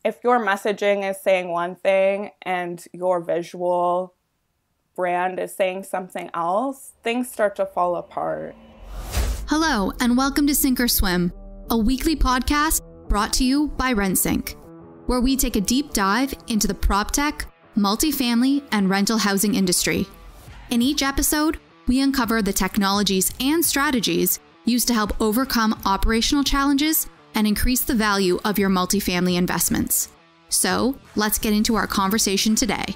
if your messaging is saying one thing and your visual brand is saying something else, things start to fall apart. Hello, and welcome to Sink or Swim, a weekly podcast brought to you by Rentsync, where we take a deep dive into the PropTech, multifamily, and rental housing industry. In each episode, we uncover the technologies and strategies used to help overcome operational challenges and increase the value of your multifamily investments. So, let's get into our conversation today.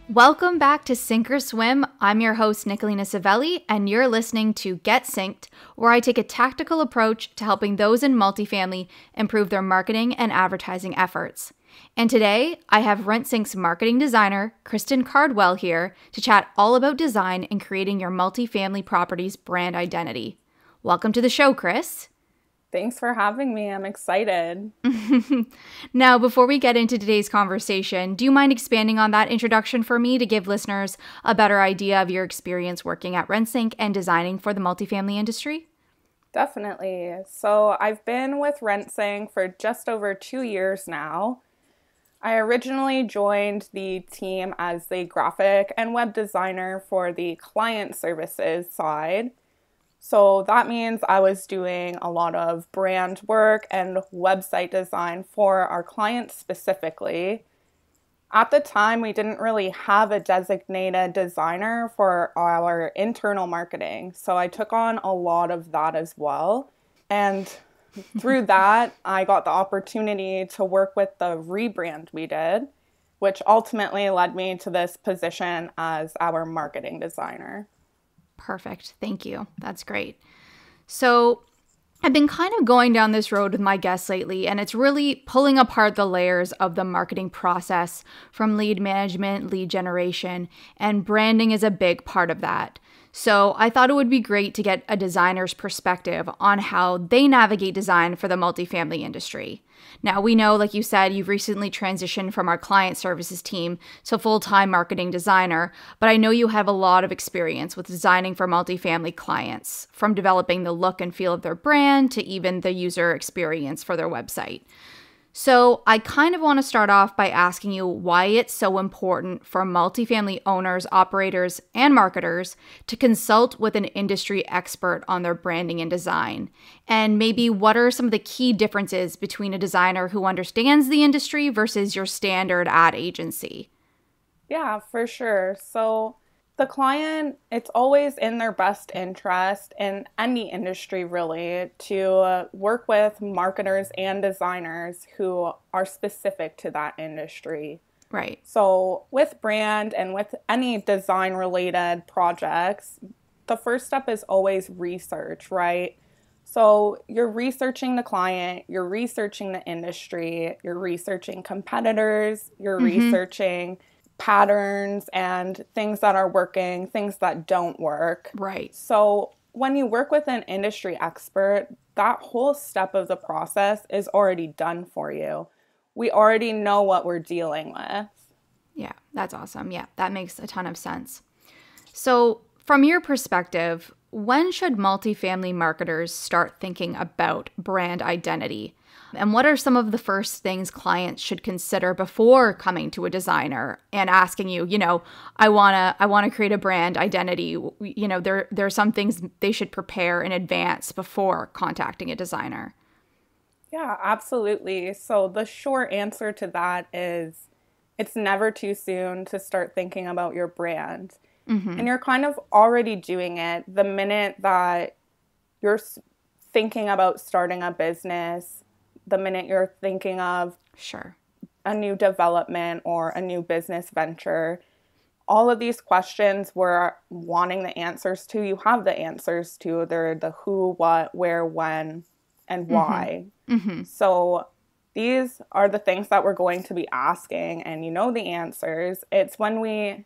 Welcome back to Sink or Swim. I'm your host, Nicolina Savelli, and you're listening to Get Synced, where I take a tactical approach to helping those in multifamily improve their marketing and advertising efforts. And today, I have Rentsync's marketing designer, Kristen Cardwell, here to chat all about design and creating your multifamily property's brand identity. Welcome to the show, Chris. Thanks for having me. I'm excited. Now, before we get into today's conversation, do you mind expanding on that introduction for me to give listeners a better idea of your experience working at Rentsync and designing for the multifamily industry? Definitely. So I've been with Rentsync for just over 2 years now. I originally joined the team as the graphic and web designer for the client services side. So that means I was doing a lot of brand work and website design for our clients specifically. At the time, we didn't really have a designated designer for our internal marketing. So I took on a lot of that as well. And through that, I got the opportunity to work with the rebrand we did, which ultimately led me to this position as our marketing designer. Perfect. Thank you. That's great. So I've been kind of going down this road with my guests lately, and it's really pulling apart the layers of the marketing process from lead management, lead generation, and branding is a big part of that. So I thought it would be great to get a designer's perspective on how they navigate design for the multifamily industry. Now, we know, like you said, you've recently transitioned from our client services team to full-time marketing designer, but I know you have a lot of experience with designing for multifamily clients, from developing the look and feel of their brand to even the user experience for their website. So I kind of want to start off by asking you why it's so important for multifamily owners, operators, and marketers to consult with an industry expert on their branding and design. And maybe what are some of the key differences between a designer who understands the industry versus your standard ad agency? Yeah, for sure. So the client, it's always in their best interest in any industry really to work with marketers and designers who are specific to that industry. Right. So with brand and with any design related projects, the first step is always research, right? So you're researching the client, you're researching the industry, you're researching competitors, you're researching patterns and things that are working, things that don't work. Right. So when you work with an industry expert, that whole step of the process is already done for you. We already know what we're dealing with. Yeah, that's awesome. Yeah, that makes a ton of sense. So from your perspective, when should multifamily marketers start thinking about brand identity? And what are some of the first things clients should consider before coming to a designer and asking you, I want to create a brand identity. There are some things they should prepare in advance before contacting a designer. Yeah, absolutely. So the short answer to that is it's never too soon to start thinking about your brand. And you're kind of already doing it the minute that you're thinking about starting a business, the minute you're thinking of a new development or a new business venture. All of these questions we're wanting the answers to, you have the answers to. They're the who, what, where, when, and why. So these are the things that we're going to be asking, and you know the answers. It's when we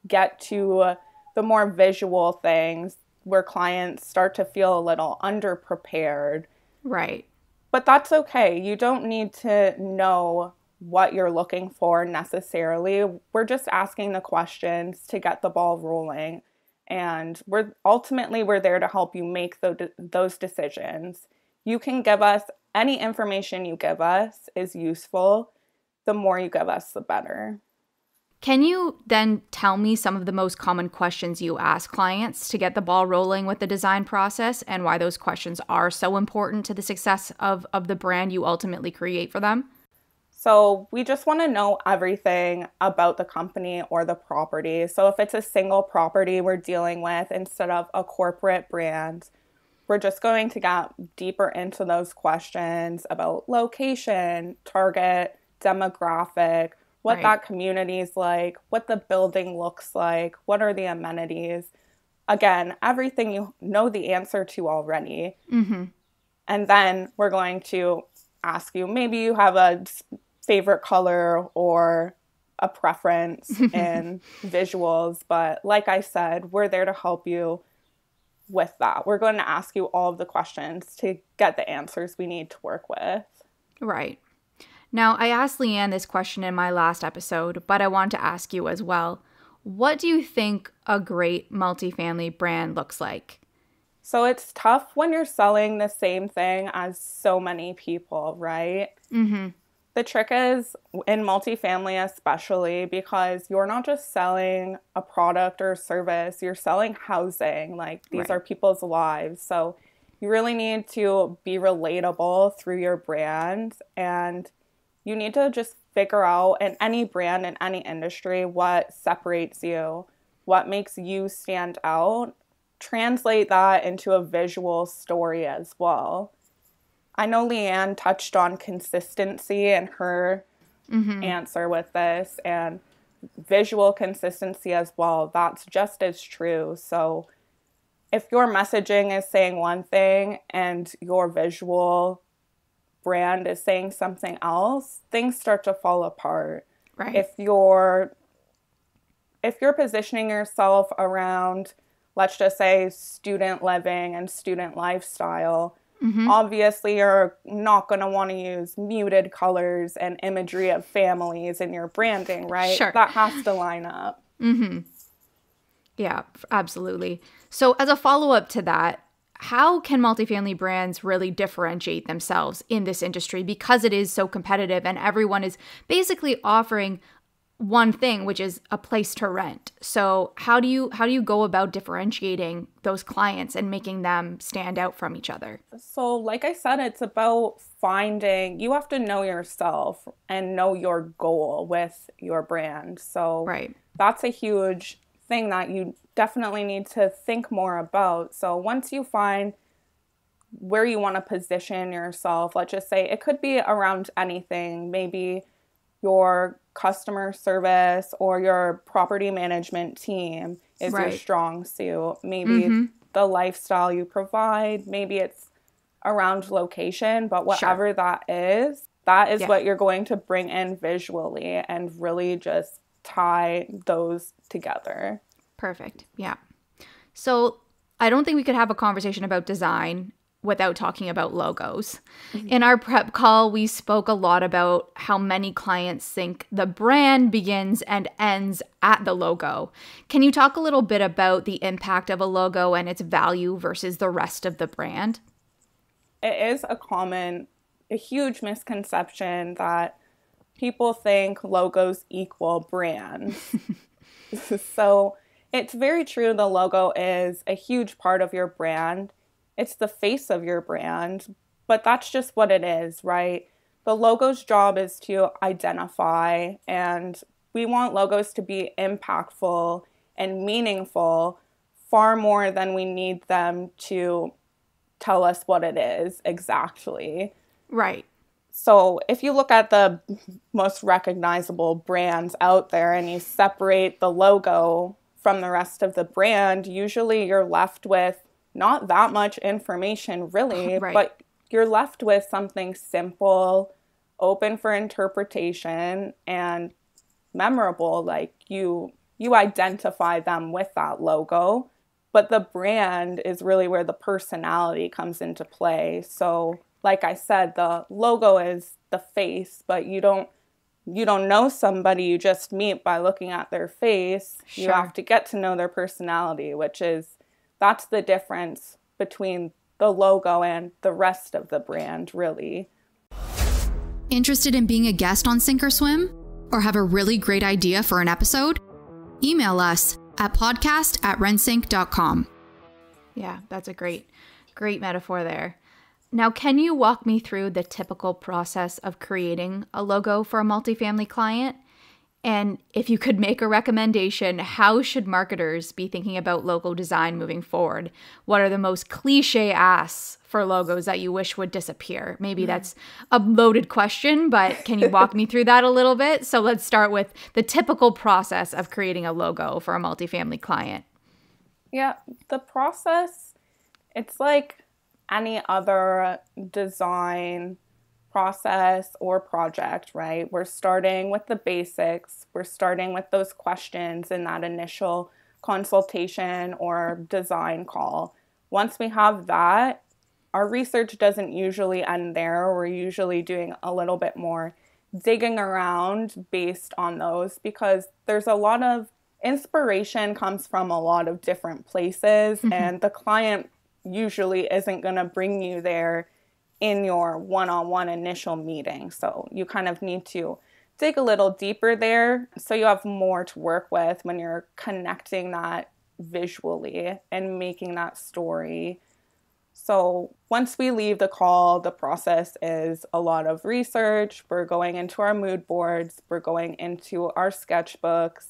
get to the more visual things where clients start to feel a little underprepared. Right. But that's okay. You don't need to know what you're looking for necessarily. We're just asking the questions to get the ball rolling. And we're there to help you make those decisions. You can give us any information you give us is useful. The more you give us, the better. Can you then tell me some of the most common questions you ask clients to get the ball rolling with the design process and why those questions are so important to the success of the brand you ultimately create for them? So we just want to know everything about the company or the property. So if it's a single property we're dealing with instead of a corporate brand, we're just going to get deeper into those questions about location, target, demographic, what that community is like, what the building looks like, what are the amenities. Again, everything you know the answer to already. Mm-hmm. And then we're going to ask you, maybe you have a favorite color or a preference in visuals. But like I said, we're there to help you with that. We're going to ask you all of the questions to get the answers we need to work with. Right. Now, I asked Leanne this question in my last episode, but I want to ask you as well. What do you think a great multifamily brand looks like? So it's tough when you're selling the same thing as so many people, right? Mm-hmm. The trick is in multifamily especially because you're not just selling a product or service, you're selling housing. Like these are people's lives. So you really need to be relatable through your brand, and you need to just figure out in any brand, in any industry, what separates you, what makes you stand out. Translate that into a visual story as well. I know Leanne touched on consistency in her answer with this, and visual consistency as well. That's just as true. So if your messaging is saying one thing and your visual brand is saying something else, things start to fall apart. Right. If you're positioning yourself around, let's just say, student living and student lifestyle, obviously you're not going to want to use muted colors and imagery of families in your branding, right? Sure. That has to line up. Mm-hmm. Yeah, absolutely. So as a follow-up to that, how can multifamily brands really differentiate themselves in this industry because it is so competitive and everyone is basically offering one thing, which is a place to rent? So how do you go about differentiating those clients and making them stand out from each other? So like I said, it's about you have to know yourself and know your goal with your brand. So that's a huge thing that you definitely need to think more about. So once you find where you want to position yourself, let's just say it could be around anything, maybe your customer service or your property management team is your strong suit. Maybe the lifestyle you provide, maybe it's around location, but whatever that is what you're going to bring in visually and really just tie those together. Perfect. Yeah. So I don't think we could have a conversation about design without talking about logos. In our prep call, we spoke a lot about how many clients think the brand begins and ends at the logo. Can you talk a little bit about the impact of a logo and its value versus the rest of the brand? It is a huge misconception that people think logos equal brands. So it's very true. The logo is a huge part of your brand. It's the face of your brand, but that's just what it is, right? The logo's job is to identify, and we want logos to be impactful and meaningful far more than we need them to tell us what it is exactly. Right. So if you look at the most recognizable brands out there and you separate the logo from the rest of the brand, usually you're left with not that much information really, but you're left with something simple, open for interpretation, and memorable. Like you identify them with that logo, but the brand is really where the personality comes into play. So like I said, the logo is the face, but you don't know somebody you just meet by looking at their face. You have to get to know their personality, that's the difference between the logo and the rest of the brand, really. Interested in being a guest on Sink or Swim? Or have a really great idea for an episode? Email us at podcast@rentsync.com. Yeah, that's a great metaphor there. Now, can you walk me through the typical process of creating a logo for a multifamily client? And if you could make a recommendation, how should marketers be thinking about logo design moving forward? What are the most cliche asks for logos that you wish would disappear? Maybe that's a loaded question, but can you walk me through that a little bit? So let's start with the typical process of creating a logo for a multifamily client. Yeah, the process, it's like any other design process or project, right? We're starting with the basics. We're starting with those questions in that initial consultation or design call. Once we have that, our research doesn't usually end there. We're usually doing a little bit more digging around based on those, because there's a lot of inspiration comes from a lot of different places, and the client usually isn't going to bring you there in your one-on-one initial meeting. So you kind of need to dig a little deeper there so you have more to work with when you're connecting that visually and making that story. So once we leave the call, the process is a lot of research. We're going into our mood boards. We're going into our sketchbooks.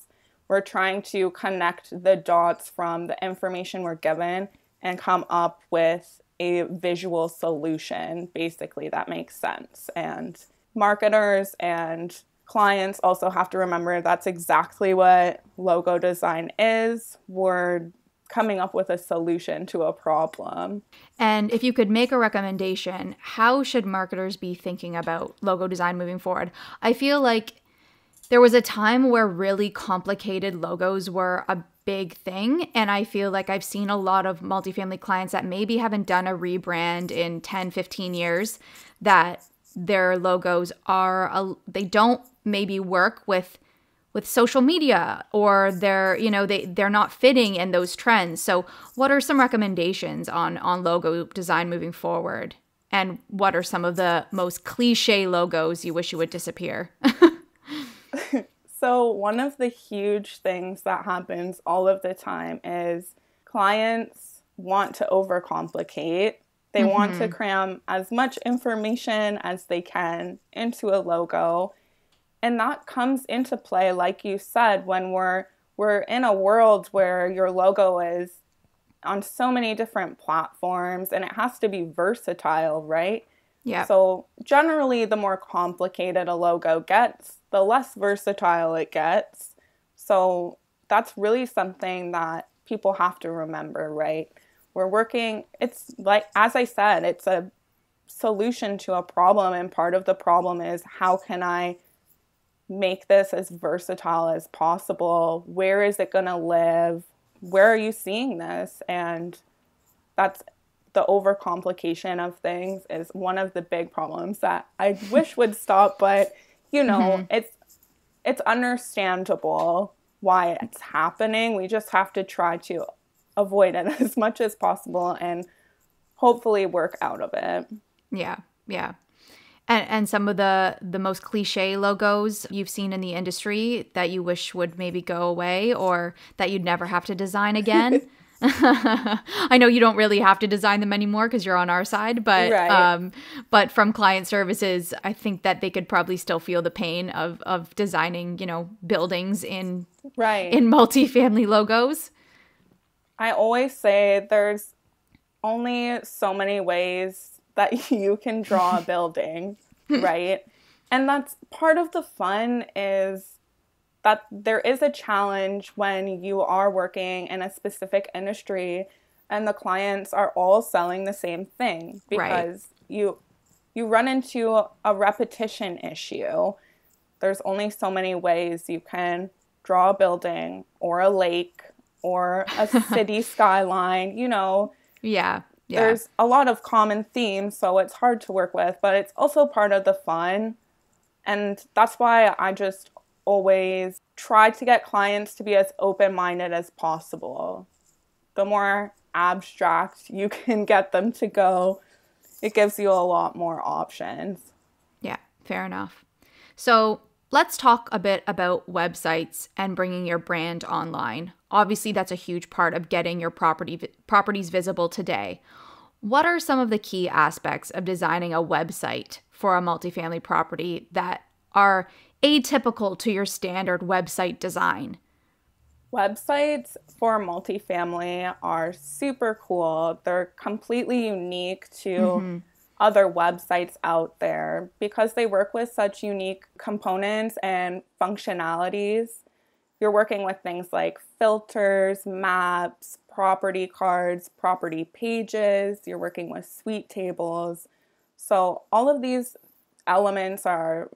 We're trying to connect the dots from the information we're given and come up with a visual solution, basically, that makes sense. And marketers and clients also have to remember that's exactly what logo design is. We're coming up with a solution to a problem. And if you could make a recommendation, how should marketers be thinking about logo design moving forward? I feel like there was a time where really complicated logos were a big thing. And I feel like I've seen a lot of multifamily clients that maybe haven't done a rebrand in 10, 15 years, that their logos they don't maybe work with social media, or they're not fitting in those trends. So what are some recommendations on logo design moving forward? And what are some of the most cliche logos you wish you would disappear? So one of the huge things that happens all of the time is clients want to overcomplicate. They want to cram as much information as they can into a logo. And that comes into play, like you said, when we're in a world where your logo is on so many different platforms and it has to be versatile, right? Yeah. So generally, the more complicated a logo gets, the less versatile it gets. So that's really something that people have to remember, right? We're working, it's like, as I said, it's a solution to a problem. And part of the problem is, how can I make this as versatile as possible? Where is it going to live? Where are you seeing this? And that's the overcomplication of things is one of the big problems that I wish would stop, but it's understandable why it's happening. We just have to try to avoid it as much as possible and hopefully work out of it. Yeah. And some of the most cliche logos you've seen in the industry that you wish would maybe go away, or that you'd never have to design again? I know you don't really have to design them anymore because you're on our side, but right. But from client services, I think that they could probably still feel the pain of designing, buildings in multifamily logos. I always say there's only so many ways that you can draw a building, right? And that's part of the fun, is that there is a challenge when you are working in a specific industry and the clients are all selling the same thing, because you run into a repetition issue. There's only so many ways you can draw a building or a lake or a city skyline, Yeah. There's a lot of common themes, so it's hard to work with, but it's also part of the fun. And that's why I just always try to get clients to be as open-minded as possible. The more abstract you can get them to go. It gives you a lot more options. Yeah, fair enough. So let's talk a bit about websites and bringing your brand online. Obviously, that's a huge part of getting your properties visible today. What are some of the key aspects of designing a website for a multifamily property that are atypical to your standard website design? Websites for multifamily are super cool. They're completely unique to other websites out there because they work with such unique components and functionalities. You're working with things like filters, maps, property cards, property pages. You're working with suite tables. So all of these elements are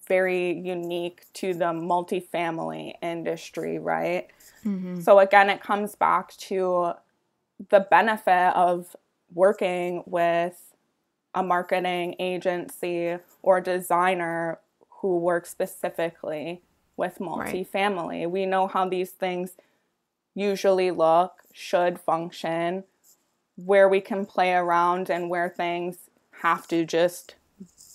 very unique to the multifamily industry, right? So again, it comes back to the benefit of working with a marketing agency or designer who works specifically with multifamily. Right. We know how these things usually look, should function, where we can play around and where things have to just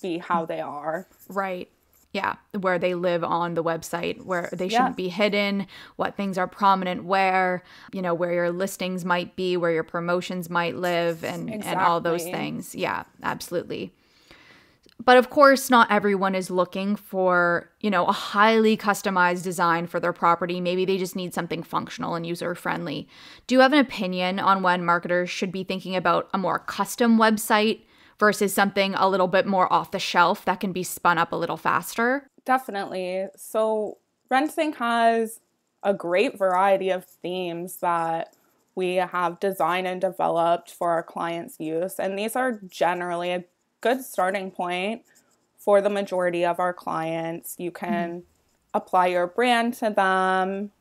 be how they are. Right. Yeah, where they live on the website, where they shouldn't be hidden, what things are prominent where, where your listings might be, where your promotions might live, and all those things. Yeah, absolutely. But of course, not everyone is looking for, a highly customized design for their property. Maybe they just need something functional and user-friendly. Do you have an opinion on when marketers should be thinking about a more custom website versus something a little bit more off the shelf that can be spun up a little faster? Definitely. So Rentsync has a great variety of themes that we have designed and developed for our clients' use. And these are generally a good starting point for the majority of our clients. You can apply your brand to them.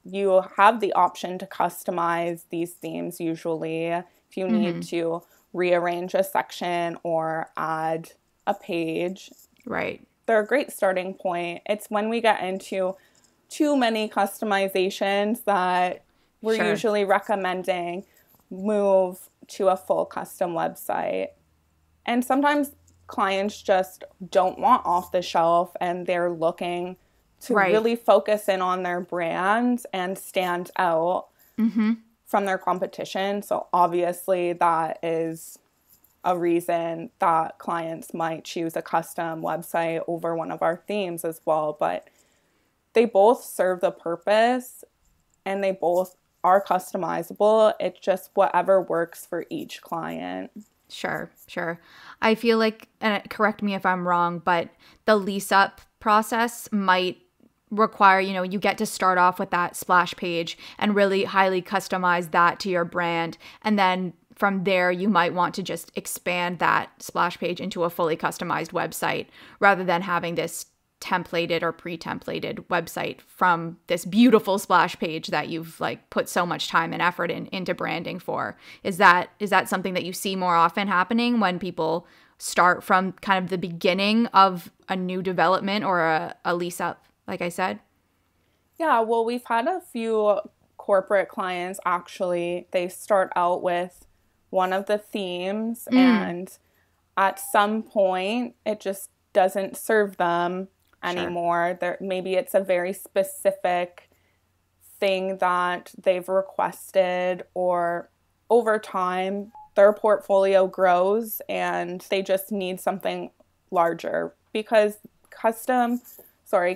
You have the option to customize these themes usually if you need to rearrange a section or add a page. Right. They're a great starting point. It's when we get into too many customizations that we're usually recommending move to a full custom website. And sometimes clients just don't want off the shelf and they're looking to really focus in on their brand and stand out from their competition. So obviously that is a reason that clients might choose a custom website over one of our themes as well. But they both serve the purpose and they both are customizable. It's just whatever works for each client. Sure. I feel like, and correct me if I'm wrong, but the lease up process might require, you get to start off with that splash page and really highly customize that to your brand. And then from there, you might want to just expand that splash page into a fully customized website rather than having this templated or pre-templated website from this beautiful splash page that you've put so much time and effort into branding for. Is that something that you see more often happening when people start from kind of the beginning of a new development or a lease up, like I said? Yeah, well, we've had a few corporate clients actually. They start out with one of the themes and at some point it just doesn't serve them anymore. Maybe it's a very specific thing that they've requested, or over time their portfolio grows and they just need something larger because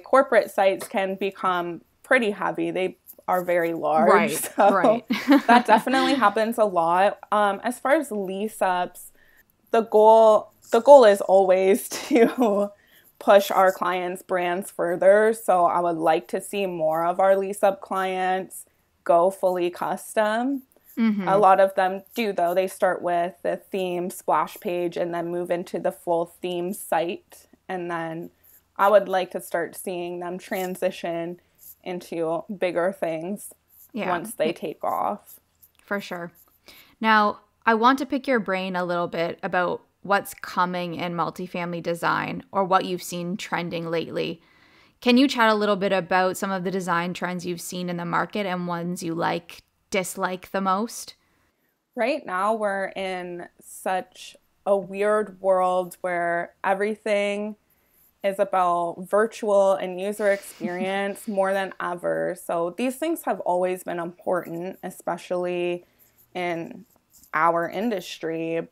corporate sites can become pretty heavy. They are very large. Right. That definitely happens a lot. As far as lease ups, the goal is always to push our clients' brands further. So I would like to see more of our lease up clients go fully custom. A lot of them do, though. They start with the theme splash page and then move into the full theme site. And then I would like to start seeing them transition into bigger things once they take off. For sure. Now, I want to pick your brain a little bit about what's coming in multifamily design or what you've seen trending lately. Can you chat a little bit about some of the design trends you've seen in the market and ones you dislike the most? Right now, we're in such a weird world where everything is about virtual and user experience more than ever. So these things have always been important, especially in our industry.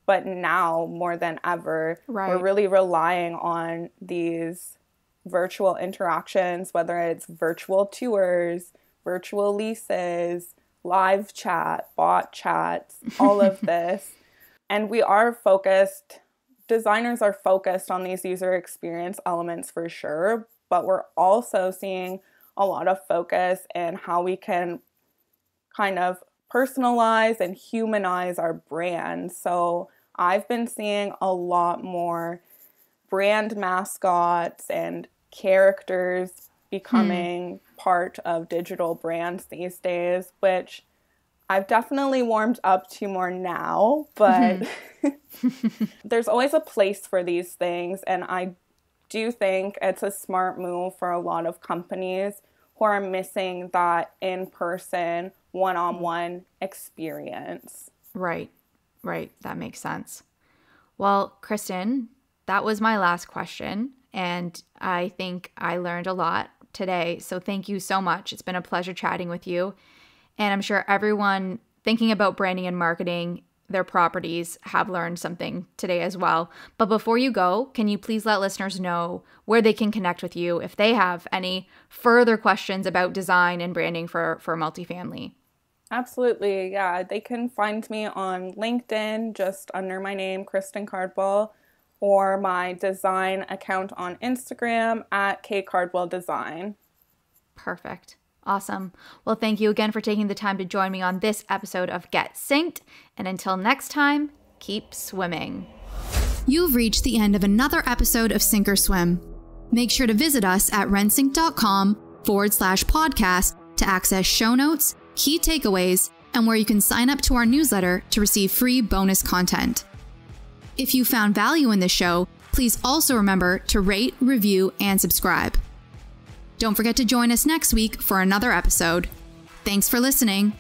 But now, more than ever, we're really relying on these virtual interactions, whether it's virtual tours, virtual leases, live chat, bot chats, all of this. And we are focused, designers are focused on these user experience elements for sure, but we're also seeing a lot of focus in how we can kind of personalize and humanize our brand. So I've been seeing a lot more brand mascots and characters becoming part of digital brands these days, which I've definitely warmed up to more now, but there's always a place for these things. And I do think it's a smart move for a lot of companies who are missing that in-person, one-on-one experience. Right. That makes sense. Well, Kristen, that was my last question. And I think I learned a lot today. So thank you so much. It's been a pleasure chatting with you. And I'm sure everyone thinking about branding and marketing their properties have learned something today as well. But before you go, can you please let listeners know where they can connect with you if they have any further questions about design and branding for multifamily? Absolutely. Yeah. They can find me on LinkedIn, just under my name, Kristen Cardwell, or my design account on Instagram at @kcardwelldesign. Perfect. Awesome. Well, thank you again for taking the time to join me on this episode of Get Synced. And until next time, keep swimming. You've reached the end of another episode of Sink or Swim. Make sure to visit us at rentsync.com/podcast to access show notes, key takeaways, and where you can sign up to our newsletter to receive free bonus content. If you found value in this show, please also remember to rate, review, and subscribe. Don't forget to join us next week for another episode. Thanks for listening.